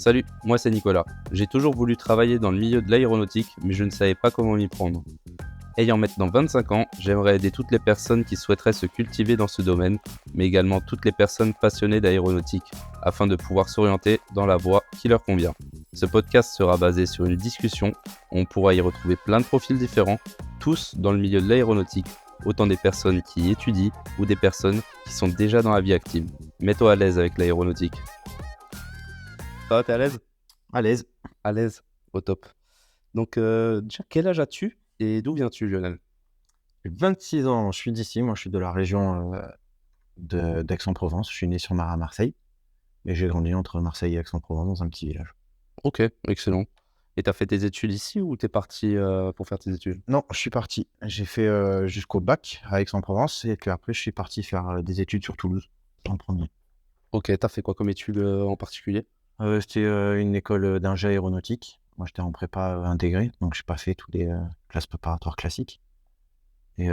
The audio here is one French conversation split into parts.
Salut, moi c'est Nicolas. J'ai toujours voulu travailler dans le milieu de l'aéronautique, mais je ne savais pas comment m'y prendre. Ayant maintenant 25 ans, j'aimerais aider toutes les personnes qui souhaiteraient se cultiver dans ce domaine, mais également toutes les personnes passionnées d'aéronautique, afin de pouvoir s'orienter dans la voie qui leur convient. Ce podcast sera basé sur une discussion, on pourra y retrouver plein de profils différents, tous dans le milieu de l'aéronautique, autant des personnes qui y étudient ou des personnes qui sont déjà dans la vie active. Mets-toi à l'aise avec l'aéronautique. Ça va, t'es à l'aise? À l'aise. À l'aise, au top. Donc, déjà, quel âge as-tu et d'où viens-tu, Lionel? J'ai 26 ans, je suis d'ici, moi je suis de la région d'Aix-en-Provence. Je suis né sur Marseille, et j'ai grandi entre Marseille et Aix-en-Provence dans un petit village. Ok, excellent. Et t'as fait tes études ici ou t'es parti pour faire tes études? Non, je suis parti. J'ai fait jusqu'au bac à Aix-en-Provence, et puis après je suis parti faire des études sur Toulouse en premier. Ok, t'as fait quoi comme études en particulier? C'était une école d'ingé aéronautique. Moi j'étais en prépa intégrée, donc j'ai pas fait toutes les classes préparatoires classiques. Et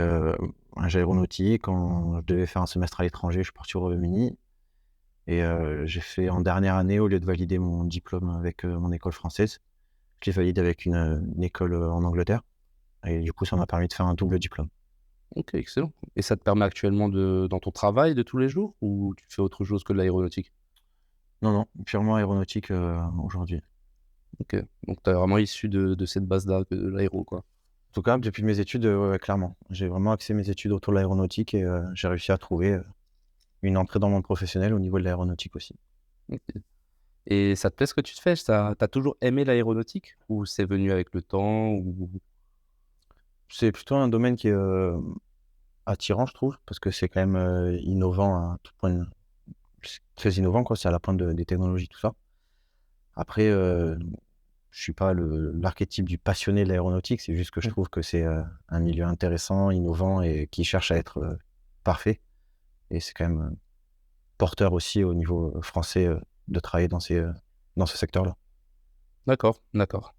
ingé aéronautique, quand je devais faire un semestre à l'étranger, je suis parti au Royaume-Uni. Et j'ai fait en dernière année, au lieu de valider mon diplôme avec mon école française, je l'ai validé avec une école en Angleterre. Et du coup, ça m'a permis de faire un double diplôme. Ok, excellent. Et ça te permet actuellement dans ton travail de tous les jours ou tu fais autre chose que de l'aéronautique? Non, non, purement aéronautique aujourd'hui. Ok, donc t'es vraiment issu de cette base-là, de l'aéro, quoi. En tout cas, depuis mes études, ouais, clairement. J'ai vraiment axé mes études autour de l'aéronautique, et j'ai réussi à trouver une entrée dans le monde professionnel au niveau de l'aéronautique aussi. Ok. Et ça te plaît ce que tu te fais? T'as toujours aimé l'aéronautique ou c'est venu avec le temps ou... C'est plutôt un domaine qui est attirant, je trouve, parce que c'est quand même innovant à tout point. C'est très innovant, quoi. C'est à la pointe des technologies, tout ça. Après, je suis pas l'archétype du passionné de l'aéronautique, c'est juste que je trouve que c'est un milieu intéressant, innovant, et qui cherche à être parfait. Et c'est quand même porteur aussi au niveau français de travailler dans ce secteur-là. D'accord, d'accord.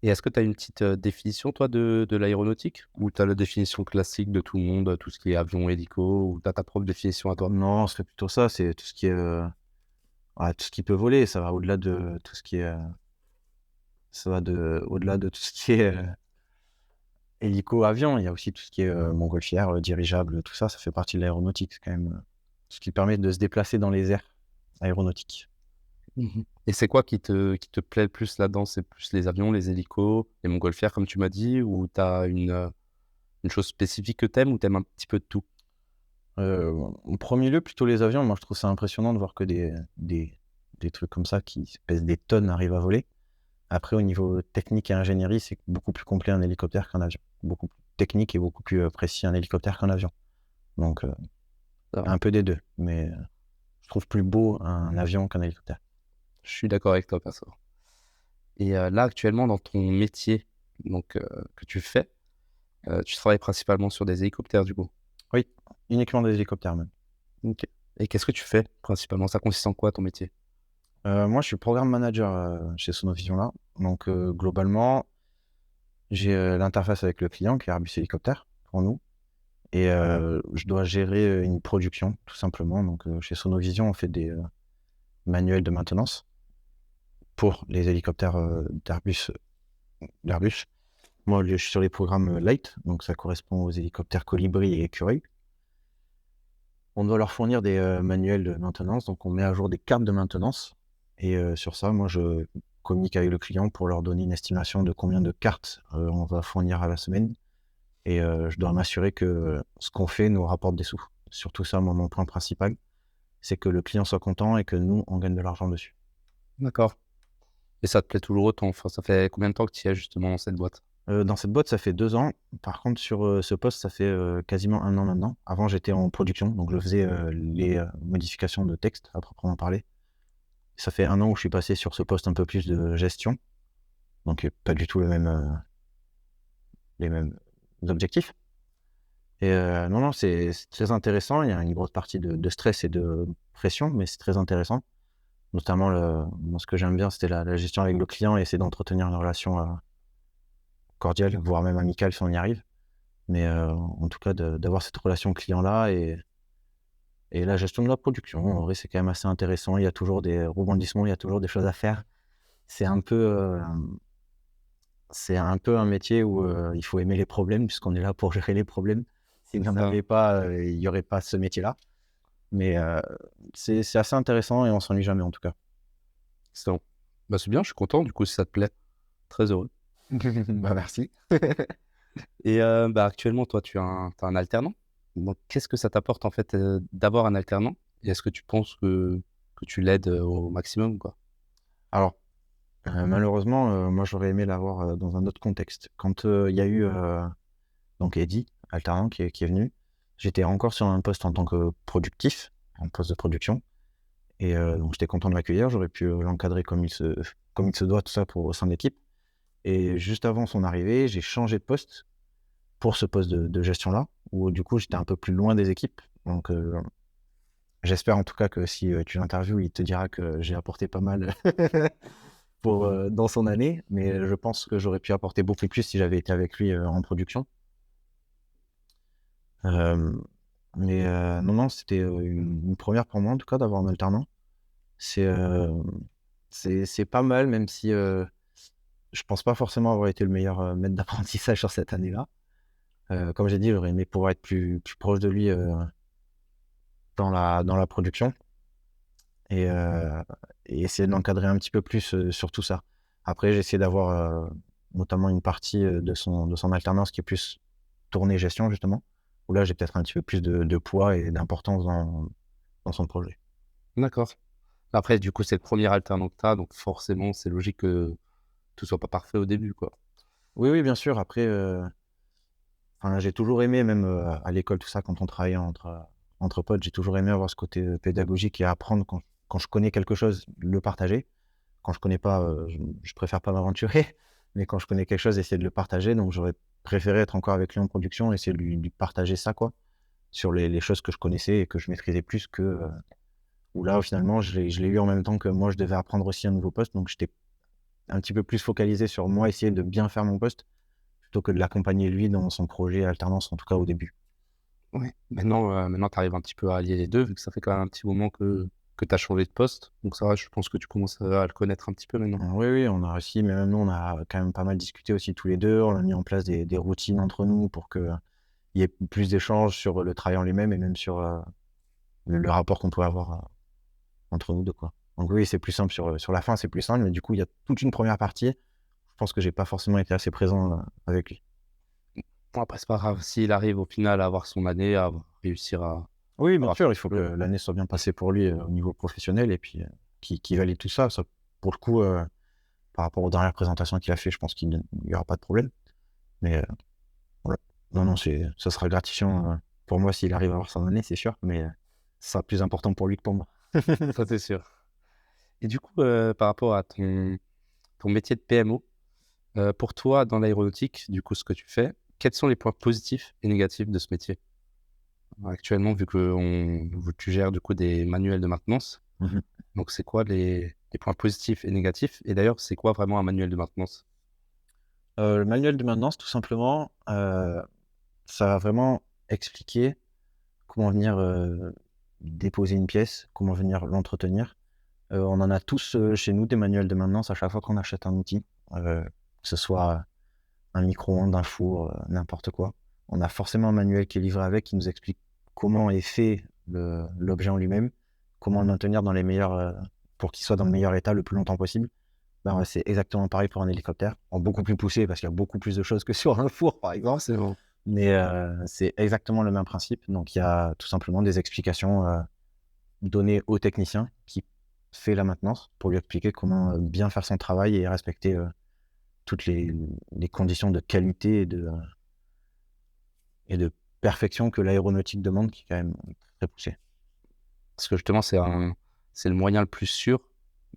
Et est-ce que tu as une petite, définition toi de l'aéronautique? Ou tu as la définition classique de tout le monde, tout ce qui est avion, hélico, ou tu as ta propre définition à toi? Non, ce serait plutôt ça, c'est tout ce qui est tout ce qui peut voler, ça va au-delà de tout ce qui est au-delà de tout ce qui est hélico, avion. Il y a aussi tout ce qui est montgolfière, dirigeable, tout ça, ça fait partie de l'aéronautique. C'est quand même ce qui permet de se déplacer dans les airs aéronautiques. Mmh. Et c'est quoi qui te plaît le plus là-dedans? C'est plus les avions, les hélicos, les montgolfières comme tu m'as dit? Ou tu as une chose spécifique que tu aimes ou tu aimes un petit peu de tout? En premier lieu, plutôt les avions. Moi, je trouve ça impressionnant de voir que des trucs comme ça qui pèsent des tonnes arrivent à voler. Après, au niveau technique et ingénierie, c'est beaucoup plus complet un hélicoptère qu'un avion. Beaucoup plus technique et beaucoup plus précis un hélicoptère qu'un avion. Donc, Ça va. un peu des deux. Mais je trouve plus beau un avion qu'un hélicoptère. Je suis d'accord avec toi perso. Et là actuellement dans ton métier donc que tu fais, tu travailles principalement sur des hélicoptères du coup? Oui, uniquement des hélicoptères même. OK. Et qu'est-ce que tu fais principalement? Ça consiste en quoi ton métier? Moi, je suis programme manager chez Sonovision là. Donc, globalement, j'ai l'interface avec le client qui est Airbus Hélicoptère pour nous. Et je dois gérer une production, tout simplement. Donc, chez Sonovision, on fait des manuels de maintenance pour les hélicoptères d'Airbus. Moi, je suis sur les programmes Light, donc ça correspond aux hélicoptères Colibri et Écureuil. On doit leur fournir des manuels de maintenance, donc on met à jour des cartes de maintenance. Et sur ça, moi, je communique avec le client pour leur donner une estimation de combien de cartes on va fournir à la semaine. Et je dois m'assurer que ce qu'on fait nous rapporte des sous. Surtout ça, moi, mon point principal, c'est que le client soit content et que nous, on gagne de l'argent dessus. D'accord. Et ça te plaît toujours autant? Enfin, ça fait combien de temps que tu y es justement dans cette boîte? Dans cette boîte, ça fait 2 ans. Par contre, sur ce poste, ça fait quasiment 1 an maintenant. Avant, j'étais en production, donc je faisais les modifications de texte à proprement parler. Ça fait 1 an où je suis passé sur ce poste un peu plus de gestion, donc pas du tout les mêmes objectifs. Et non, non, c'est très intéressant. Il y a une grosse partie de stress et de pression, mais c'est très intéressant. Notamment, moi, ce que j'aime bien, c'était la gestion avec le client et essayer d'entretenir une relation cordiale, voire même amicale si on y arrive. Mais en tout cas, d'avoir cette relation client-là et la gestion de la production. En vrai, c'est quand même assez intéressant. Il y a toujours des rebondissements, il y a toujours des choses à faire. c'est un peu, c'est un peu un métier où, il faut aimer les problèmes puisqu'on est là pour gérer les problèmes. S'il C'est n'y en ça. avait pas, il y aurait pas ce métier-là. Mais, c'est assez intéressant et on s'ennuie jamais en tout cas. C'est bon. Bah, c'est bien, je suis content du coup si ça te plaît. Très heureux. Bah, merci. Et bah, actuellement, toi, tu as un alternant. Donc, qu'est-ce que ça t'apporte en fait d'avoir un alternant? Et est-ce que tu penses que tu l'aides au maximum, quoi? Alors, malheureusement, moi j'aurais aimé l'avoir, dans un autre contexte. Quand, il y a eu, donc Eddy, alternant qui est venu, j'étais encore sur un poste en tant que productif, un poste de production et donc j'étais content de l'accueillir. J'aurais pu, l'encadrer comme il se doit, tout ça pour au sein de l'équipe et juste avant son arrivée, j'ai changé de poste pour ce poste de gestion-là, où du coup j'étais un peu plus loin des équipes. Donc, j'espère en tout cas que si, tu l'interviewes, il te dira que j'ai apporté pas mal pour, dans son année, mais je pense que j'aurais pu apporter beaucoup plus si j'avais été avec lui, en production. Hem, mais, non, non, c'était, une 1 pour moi en tout cas d'avoir un alternant. C'est, c'est pas mal même si, je pense pas forcément avoir été le meilleur, maître d'apprentissage sur cette année-là. Comme j'ai dit, j'aurais aimé pouvoir être plus proche de lui, dans la production et essayer de l'encadrer un petit peu plus, sur tout ça. Après, j'ai essayé d'avoir, notamment une partie, de son alternance qui est plus tournée gestion justement, où là, j'ai peut-être un petit peu plus de poids et d'importance dans son projet. D'accord. Après, du coup, c'est le premier alternant que tu as, donc forcément, c'est logique que tout soit pas parfait au début, quoi. Oui, oui, bien sûr. Après, enfin, j'ai toujours aimé même, à l'école, tout ça, quand on travaillait entre potes, j'ai toujours aimé avoir ce côté, pédagogique et apprendre quand je connais quelque chose, le partager. Quand je connais pas, je préfère pas m'aventurer, mais quand je connais quelque chose, essayer de le partager. Donc j'aurais préféré être encore avec lui en production, essayer de lui partager ça, quoi, sur les choses que je connaissais et que je maîtrisais plus que, où là, finalement, je l'ai eu en même temps que moi, je devais apprendre aussi un nouveau poste. Donc j'étais un petit peu plus focalisé sur moi, essayer de bien faire mon poste, plutôt que de l'accompagner lui dans son projet alternance, en tout cas au début. Ouais. Maintenant, tu arrives un petit peu à allier les 2 vu que ça fait quand même un petit moment que tu as changé de poste. Donc ça va, je pense que tu commences à le connaître un petit peu maintenant. Oui, oui, on a réussi, mais même nous, on a quand même pas mal discuté aussi tous les 2. On a mis en place des routines entre nous pour qu'il y ait plus d'échanges sur le travail en lui-même et même sur, le rapport qu'on peut avoir, entre nous 2, quoi. Donc oui, c'est plus simple sur la fin, c'est plus simple, mais du coup, il y a toute une première partie. Je pense que j'ai pas forcément été assez présent, avec lui. Bon, après, c'est pas grave. S'il arrive au final à avoir son année, à réussir à Oui, bien avoir sûr, son il faut que diplôme. l'année soit bien passée pour lui, au niveau professionnel et puis, qu'il valide tout ça. Ça, pour le coup, par rapport aux dernières présentations qu'il a fait, je pense qu'il y aura pas de problème. Mais, voilà. Non, non, ça sera gratifiant, pour moi s'il arrive à avoir son année, c'est sûr, mais, ce sera plus important pour lui que pour moi. Ça, c'est sûr. Et du coup, par rapport à ton métier de PMO, pour toi, dans l'aéronautique, du coup, ce que tu fais, quels sont les points positifs et négatifs de ce métier? Actuellement, vu que tu gères du coup des manuels de maintenance, Mmh. donc c'est quoi les points positifs et négatifs? Et d'ailleurs, c'est quoi vraiment un manuel de maintenance? Le manuel de maintenance, tout simplement, ça va vraiment expliquer comment venir, déposer une pièce, comment venir l'entretenir. On en a tous, chez nous des manuels de maintenance à chaque fois qu'on achète un outil, que ce soit un micro-ondes, un four, n'importe quoi. On a forcément un manuel qui est livré avec, qui nous explique comment est fait l'objet en lui-même, comment le maintenir dans les meilleurs, pour qu'il soit dans le meilleur état le plus longtemps possible. Ben, ouais, c'est exactement pareil pour un hélicoptère, en beaucoup plus poussé parce qu'il y a beaucoup plus de choses que sur un four, par exemple. Forcément. Mais, c'est exactement le même principe. Donc il y a tout simplement des explications, données au technicien qui fait la maintenance pour lui expliquer comment, bien faire son travail et respecter, toutes les conditions de qualité et de perfection que l'aéronautique demande, qui est quand même très poussée. Parce que justement, c'est le moyen le plus sûr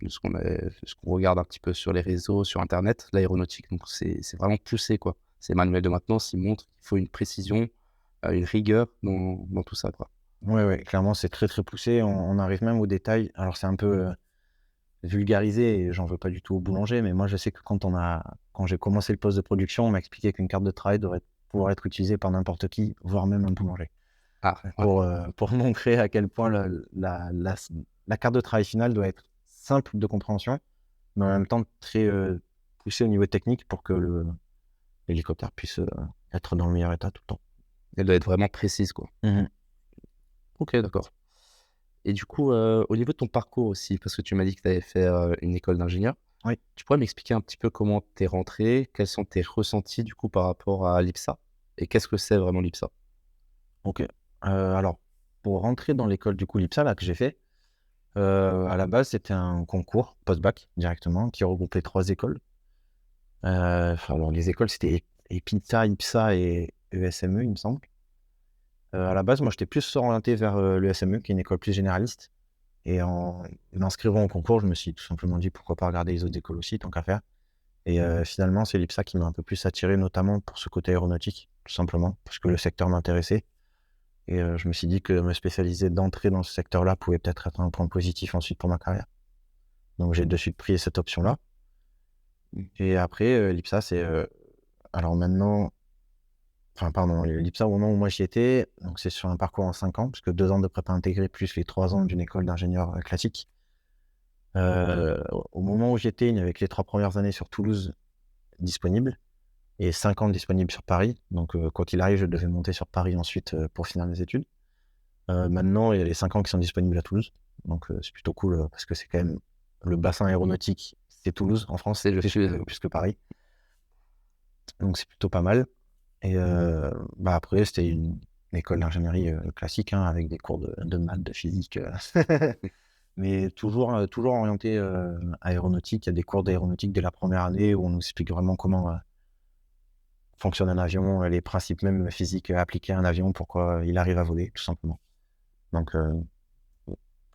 de ce qu'on regarde un petit peu sur les réseaux, sur internet, l'aéronautique. Donc c'est vraiment poussé, quoi. Ces manuels de maintenance, ils montrent qu'il faut une précision, une rigueur dans tout ça, quoi. Ouais, ouais, clairement, c'est très, très poussé. On arrive même aux détails. Alors c'est un peu, vulgarisé et j'en veux pas du tout au boulanger, mais moi je sais que quand j'ai commencé le poste de production, on m'a expliqué qu'une carte de travail devrait pouvoir être utilisée par n'importe qui, voire même un boulanger. Ah, ouais. Pour montrer à quel point la carte de travail finale doit être simple de compréhension, mais en même temps très poussé au niveau technique pour que l'hélicoptère puisse être dans le meilleur état tout le temps. Elle doit être vraiment précise, quoi. Mhm. Ok, d'accord. Et du coup, au niveau de ton parcours aussi, parce que tu m'as dit que tu avais fait une école d'ingénieur, Oui, tu pourrais m'expliquer un petit peu comment tu es rentré, quels sont tes ressentis du coup par rapport à l'IPSA, et qu'est-ce que c'est vraiment l'IPSA? ok. Alors, pour rentrer dans l'école du coup l'IPSA là, que j'ai fait, à la base, c'était un concours post-bac directement qui regroupait 3 écoles. Alors, les écoles, c'était EPITA, IPSA et ESME, il me semble. À la base, moi, j'étais plus orienté vers l'ESME, qui est une école plus généraliste. Et en m'inscrivant au concours, je me suis tout simplement dit pourquoi pas regarder les autres écoles aussi, tant qu'à faire. Et finalement, c'est l'IPSA qui m'a un peu plus attiré, notamment pour ce côté aéronautique, tout simplement, parce que le secteur m'intéressait. Et je me suis dit que me spécialiser d'entrée dans ce secteur-là pouvait peut-être être un point positif ensuite pour ma carrière. Donc, j'ai de suite pris cette option-là. Et après, l'IPSA, c'est alors maintenant, enfin, pardon, l'IPSA, au moment où moi j'y étais, donc c'est sur un parcours en 5 ans, parce que 2 ans de prépa intégrée plus les 3 ans d'une école d'ingénieur classique. Au moment où j'y étais, il n'y avait que les 3 premières années sur Toulouse disponibles et 5 ans disponibles sur Paris. Donc, quoi qu'il arrive, je devais monter sur Paris ensuite pour finir mes études. Maintenant, il y a les 5 ans qui sont disponibles à Toulouse. Donc, c'est plutôt cool parce que c'est quand même le bassin aéronautique, c'est Toulouse en France, C'est le plus sud. plus que Paris. Donc, c'est plutôt pas mal. Et bah après, c'était une école d'ingénierie classique, hein, avec des cours de maths, de physique, mais toujours orienté aéronautique. Il y a des cours d'aéronautique dès la première année où on nous explique vraiment comment fonctionne un avion, les principes même physiques appliqués à un avion, pourquoi il arrive à voler, tout simplement. Donc,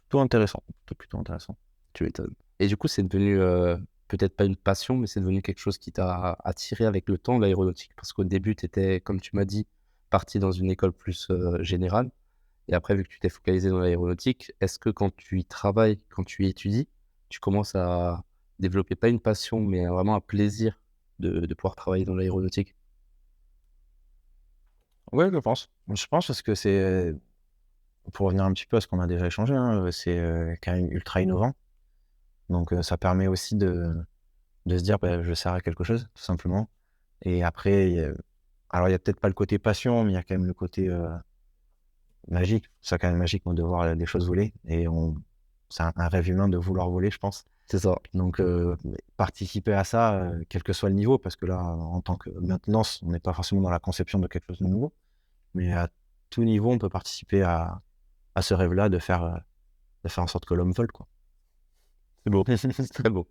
plutôt intéressant. Plutôt intéressant. Tu m'étonnes. Et du coup, c'est devenu peut-être pas une passion, mais c'est devenu quelque chose qui t'a attiré avec le temps, l'aéronautique. Parce qu'au début, tu étais, comme tu m'as dit, parti dans une école plus générale. Et après, vu que tu t'es focalisé dans l'aéronautique, est-ce que quand tu y travailles, quand tu y étudies, tu commences à développer pas une passion, mais vraiment un plaisir de pouvoir travailler dans l'aéronautique? Ouais, je pense. Je pense parce que c'est, pour revenir un petit peu à ce qu'on a déjà échangé, hein, c'est quand même ultra innovant. Donc, ça permet aussi de se dire, bah, je sers à quelque chose, tout simplement. Et après, alors il y a peut-être pas le côté passion, mais il y a quand même le côté magique. C'est quand même magique moi, de voir des choses voler. Et c'est un rêve humain de vouloir voler, je pense. C'est ça. Donc, participer à ça, quel que soit le niveau, parce que là, en tant que maintenance, on n'est pas forcément dans la conception de quelque chose de nouveau. Mais à tout niveau, on peut participer à ce rêve-là de faire en sorte que l'homme vole, quoi. C'est beau. C'est très beau.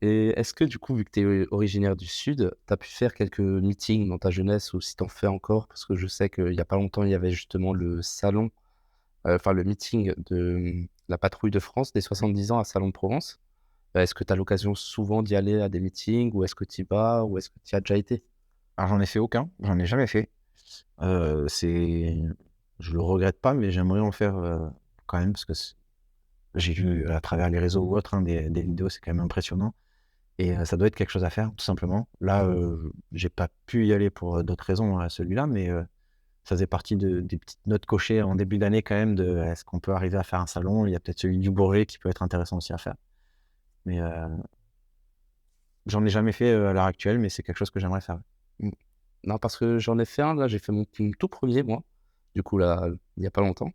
Et est-ce que du coup, vu que tu es originaire du sud, tu as pu faire quelques meetings dans ta jeunesse ou si tu en fais encore? Parce que je sais qu'il y a pas longtemps, il y avait justement le salon, enfin le meeting de la patrouille de France des 70 ans à Salon de Provence. Est-ce que tu as l'occasion souvent d'y aller à des meetings ou est-ce que tu y vas ou est-ce que tu y as déjà été? Alors, j'en ai fait aucun, j'en ai jamais fait. C'est je le regrette pas, mais j'aimerais en faire, quand même parce que j'ai vu à travers les réseaux ou autres, hein, des vidéos, c'est quand même impressionnant et ça doit être quelque chose à faire, tout simplement. Là, j'ai pas pu y aller pour, d'autres raisons à celui-là, mais ça faisait partie des petites notes cochées en début d'année quand même de: «Est-ce qu'on peut arriver à faire un salon?» Il y a peut-être celui du Bourget qui peut être intéressant aussi à faire. Mais j'en ai jamais fait, à l'heure actuelle, mais c'est quelque chose que j'aimerais faire. Mmh. Non, parce que j'en ai fait un, là, j'ai fait mon tout premier moi, du coup là, il y a pas longtemps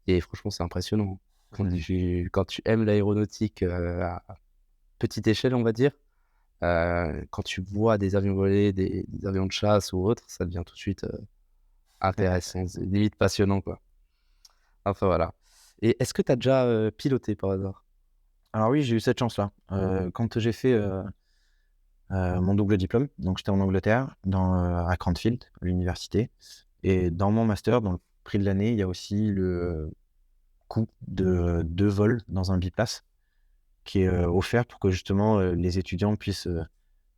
et franchement, c'est impressionnant. Quand tu aimes l'aéronautique, à petite échelle, on va dire, quand tu vois des avions voler, des avions de chasse ou autre, ça devient tout de suite, intéressant, c'est limite passionnant, quoi. Enfin, voilà. Et est-ce que tu as déjà, piloté par hasard? Alors oui, j'ai eu cette chance-là. Quand j'ai fait, mon double diplôme, donc j'étais en Angleterre, à Cranfield, à l'université et dans mon master, dans le prix de l'année, il y a aussi le coût de 2 vols dans un biplace qui est, offert pour que justement, les étudiants puissent,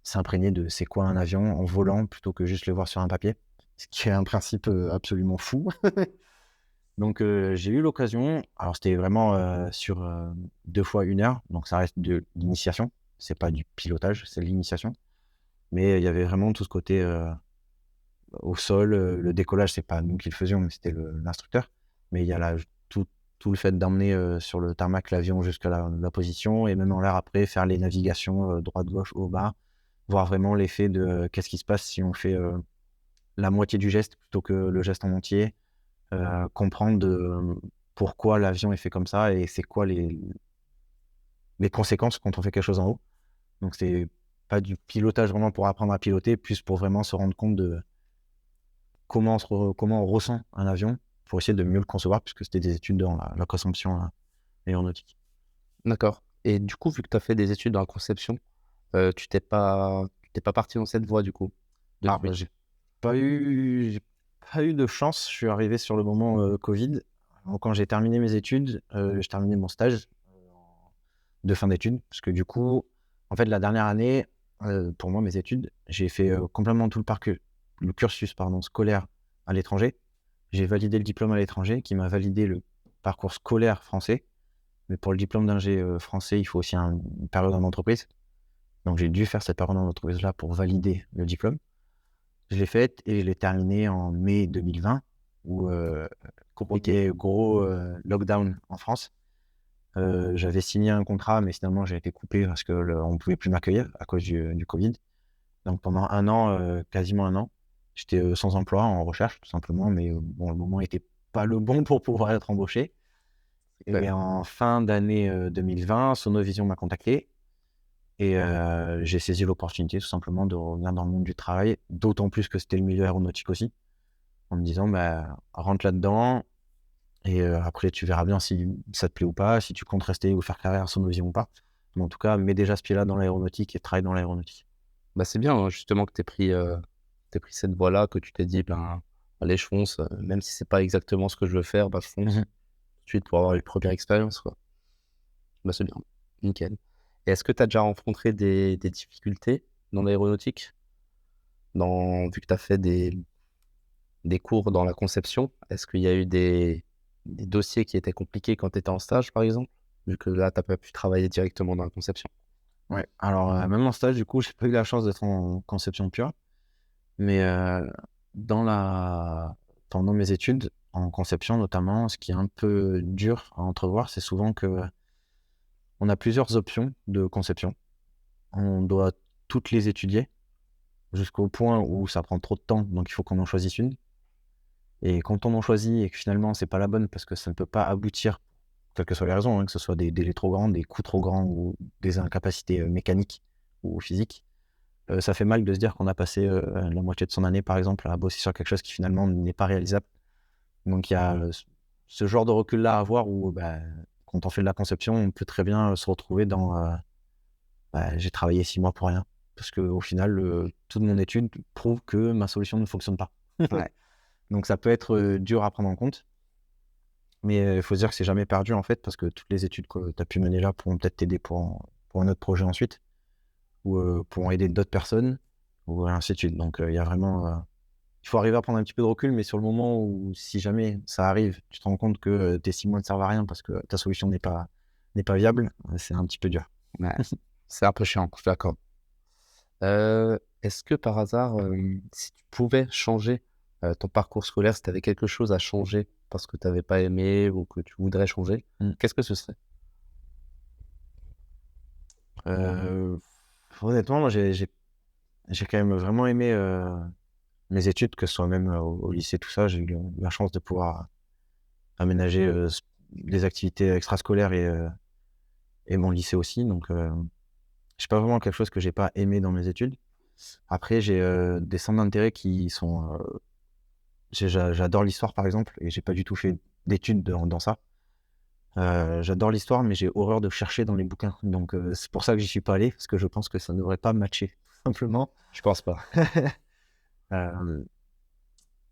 s'imprégner de c'est quoi un avion en volant plutôt que juste le voir sur un papier. Ce qui est un principe, absolument fou. Donc, j'ai eu l'occasion, alors c'était vraiment, sur, 2 fois 1 heure, donc ça reste de l'initiation. C'est pas du pilotage, c'est de l'initiation. Mais il y avait vraiment tout ce côté, au sol, le décollage, c'est pas nous qui le faisions, mais c'était l'instructeur. Mais il y a tout tout le fait d'emmener sur le tarmac l'avion jusqu'à la position et même en l'air après, faire les navigations droite-gauche, haut-bas, voir vraiment l'effet de qu'est-ce qui se passe si on fait la moitié du geste plutôt que le geste en entier, comprendre pourquoi l'avion est fait comme ça et c'est quoi les conséquences quand on fait quelque chose en haut. Donc c'est pas du pilotage vraiment pour apprendre à piloter, plus pour vraiment se rendre compte de comment on ressent un avion pour essayer de mieux le concevoir, puisque c'était des études dans la conception aéronautique. D'accord. Et du coup, vu que tu as fait des études dans la conception, tu t'es pas parti dans cette voie du coup, de Ah, bah, suite. j'ai pas eu de chance. Je suis arrivé sur le moment Covid. Donc, quand j'ai terminé mes études, j'ai terminé mon stage de fin d'études, parce que du coup, en fait, la dernière année, pour moi, mes études, j'ai fait complètement tout le cursus pardon, scolaire à l'étranger. J'ai validé le diplôme à l'étranger, qui m'a validé le parcours scolaire français. Mais pour le diplôme d'ingé français, il faut aussi une période en entreprise. Donc, j'ai dû faire cette période en entreprise-là pour valider le diplôme. Je l'ai faite et je l'ai terminée en mai 2020, où était gros lockdown en France. J'avais signé un contrat, mais finalement, j'ai été coupé parce qu'on ne pouvait plus m'accueillir à cause du Covid. Donc, pendant un an, quasiment un an, j'étais sans emploi, en recherche, tout simplement. Mais bon, le moment n'était pas le bon pour pouvoir être embauché. Ouais. Et en fin d'année 2020, Sonovision m'a contacté et j'ai saisi l'opportunité tout simplement de revenir dans le monde du travail, d'autant plus que c'était le milieu aéronautique aussi, en me disant bah, rentre là-dedans et après tu verras bien si ça te plaît ou pas, si tu comptes rester ou faire carrière à Sonovision ou pas. Mais en tout cas, mets déjà ce pied-là dans l'aéronautique et travaille dans l'aéronautique. Bah, c'est bien hein, justement que t'aies pris cette voie-là, que tu t'es dit, ben, allez, je fonce, même si c'est pas exactement ce que je veux faire, bah, je fonce Mhm. tout de suite pour avoir une première expérience, quoi. Bah, c'est bien, nickel. Et est-ce que tu as déjà rencontré des difficultés dans l'aéronautique? Vu que tu as fait des cours dans la conception, est-ce qu'il y a eu des dossiers qui étaient compliqués quand tu étais en stage, par exemple? Vu que là, tu pas pu travailler directement dans la conception. Ouais, alors même en stage, du coup, j'ai pas eu la chance d'être en conception pure, mais pendant mes études, en conception notamment, ce qui est un peu dur à entrevoir, c'est souvent que on a plusieurs options de conception. On doit toutes les étudier jusqu'au point où ça prend trop de temps, donc il faut qu'on en choisisse une. Et quand on en choisit et que finalement c'est pas la bonne parce que ça ne peut pas aboutir, quelles que soient les raisons, hein, que ce soit des délais trop grands, des coûts trop grands ou des incapacités mécaniques ou physiques, ça fait mal de se dire qu'on a passé la moitié de son année par exemple à bosser sur quelque chose qui finalement n'est pas réalisable. Donc il y a ce genre de recul-là à avoir où bah, quand on fait de la conception, on peut très bien se retrouver dans bah, j'ai travaillé 6 mois pour rien. Parce qu'au final, toute mon étude prouve que ma solution ne fonctionne pas. Ouais. Donc ça peut être dur à prendre en compte, mais il faut se dire que c'est jamais perdu en fait, parce que toutes les études que tu as pu mener là pourront peut-être t'aider pour un autre projet ensuite, ou pourront aider d'autres personnes, ou ainsi de suite. Donc il y a vraiment... il faut arriver à prendre un petit peu de recul, mais sur le moment où, si jamais ça arrive, tu te rends compte que tes 6 mois ne servent à rien parce que ta solution n'est pas viable, c'est un petit peu dur. Ouais. C'est un peu chiant, je suis d'accord. Est-ce que par hasard, si tu pouvais changer ton parcours scolaire, si tu avais quelque chose à changer parce que tu n'avais pas aimé ou que tu voudrais changer, Mm. qu'est-ce que ce serait? Euh, Honnêtement, moi, j'ai quand même vraiment aimé mes études, que ce soit même au lycée, tout ça. J'ai eu la chance de pouvoir aménager des activités extrascolaires et mon lycée aussi. Donc, c'est pas vraiment quelque chose que j'ai pas aimé dans mes études. Après, j'ai des centres d'intérêt qui sont... j'adore l'histoire, par exemple, et j'ai pas du tout fait d'études dans ça. J'adore l'histoire, mais j'ai horreur de chercher dans les bouquins. Donc, c'est pour ça que j'y suis pas allé, parce que je pense que ça ne devrait pas matcher, tout simplement. Je pense pas. Euh,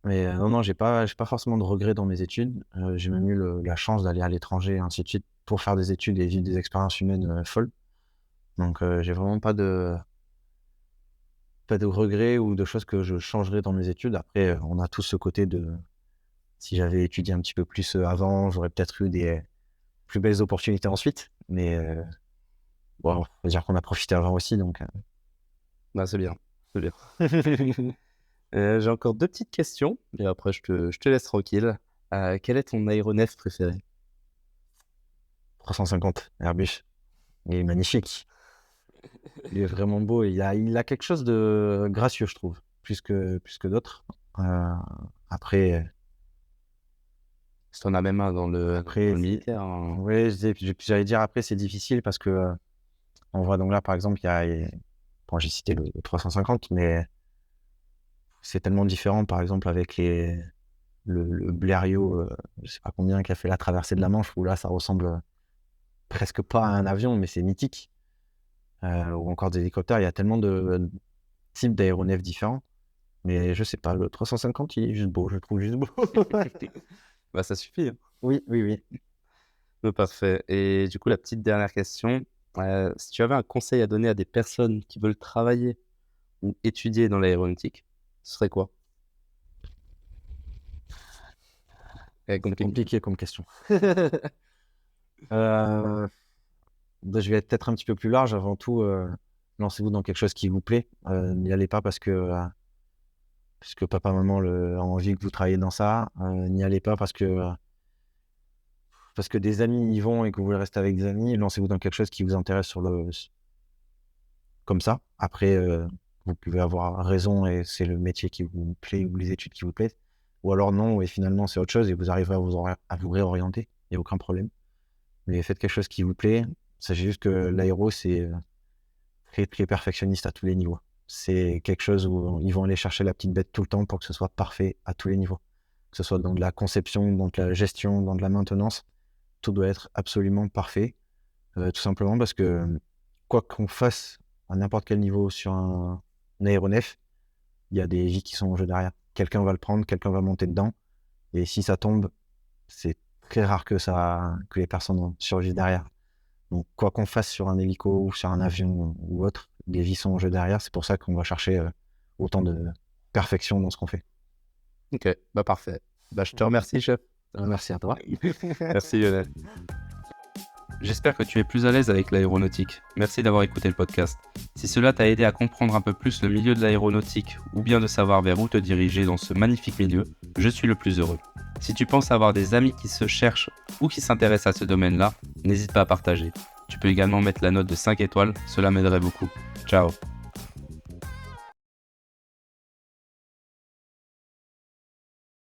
mais non, non, j'ai pas forcément de regrets dans mes études. J'ai même eu la chance d'aller à l'étranger, ainsi de suite, pour faire des études et vivre des expériences humaines folles. Donc, j'ai vraiment pas de regrets ou de choses que je changerais dans mes études. Après, on a tous ce côté de si j'avais étudié un petit peu plus avant, j'aurais peut-être eu des plus belles opportunités ensuite. Mais bon, faut dire qu'on a profité avant aussi, donc. Bah, c'est bien, c'est bien. J'ai encore 2 petites questions et après je te laisse tranquille. Quel est ton aéronef préféré? 350 Airbus. Il est magnifique. Il est vraiment beau. Il a quelque chose de gracieux, je trouve, plus que d'autres. Après, Si t'en as même un dans le militaire. Hein. ouais, j'allais dire après, c'est difficile parce que on voit donc là, par exemple, bon, j'ai cité le 350, mais c'est tellement différent, par exemple, avec le Blériot, je sais pas combien, qui a fait la traversée de la Manche, où là, ça ressemble presque pas à un avion, mais c'est mythique. Ou encore des hélicoptères, il y a tellement de types d'aéronefs différents. Mais je sais pas, le 350, il est juste beau, je le trouve juste beau. Bah, ça suffit. Hein. Oui, oui, oui. Parfait. Et du coup, la petite dernière question. Si tu avais un conseil à donner à des personnes qui veulent travailler ou étudier dans l'aéronautique, ce serait quoi? C'est compliqué comme question. Je vais être peut-être un petit peu plus large. Avant tout, lancez-vous dans quelque chose qui vous plaît. N'y allez pas parce que papa, maman a envie que vous travailliez dans ça. N'y allez pas parce que des amis y vont et que vous voulez rester avec des amis. Lancez-vous dans quelque chose qui vous intéresse comme ça. Après, vous pouvez avoir raison et c'est le métier qui vous plaît ou les études qui vous plaisent. Ou alors non, et finalement c'est autre chose et vous arriverez à vous réorienter. Il n'y a aucun problème. Mais faites quelque chose qui vous plaît. Sachez juste que l'aéro, c'est très, très perfectionniste à tous les niveaux. C'est quelque chose où ils vont aller chercher la petite bête tout le temps pour que ce soit parfait à tous les niveaux. Que ce soit dans de la conception, dans de la gestion, dans de la maintenance. Tout doit être absolument parfait. Tout simplement parce que quoi qu'on fasse à n'importe quel niveau sur un aéronef, il y a des vies qui sont en jeu derrière. Quelqu'un va le prendre, quelqu'un va monter dedans. Et si ça tombe, c'est très rare que les personnes survivent derrière. Donc, quoi qu'on fasse sur un hélico ou sur un avion ou autre, les vies sont en jeu derrière. C'est pour ça qu'on va chercher autant de perfection dans ce qu'on fait. Ok, bah parfait. Bah, je te remercie, chef. Merci à toi. Merci, Lionel. J'espère que tu es plus à l'aise avec l'aéronautique. Merci d'avoir écouté le podcast. Si cela t'a aidé à comprendre un peu plus le milieu de l'aéronautique ou bien de savoir vers où te diriger dans ce magnifique milieu, je suis le plus heureux. Si tu penses avoir des amis qui se cherchent ou qui s'intéressent à ce domaine-là, n'hésite pas à partager. Tu peux également mettre la note de 5 étoiles, cela m'aiderait beaucoup. Ciao.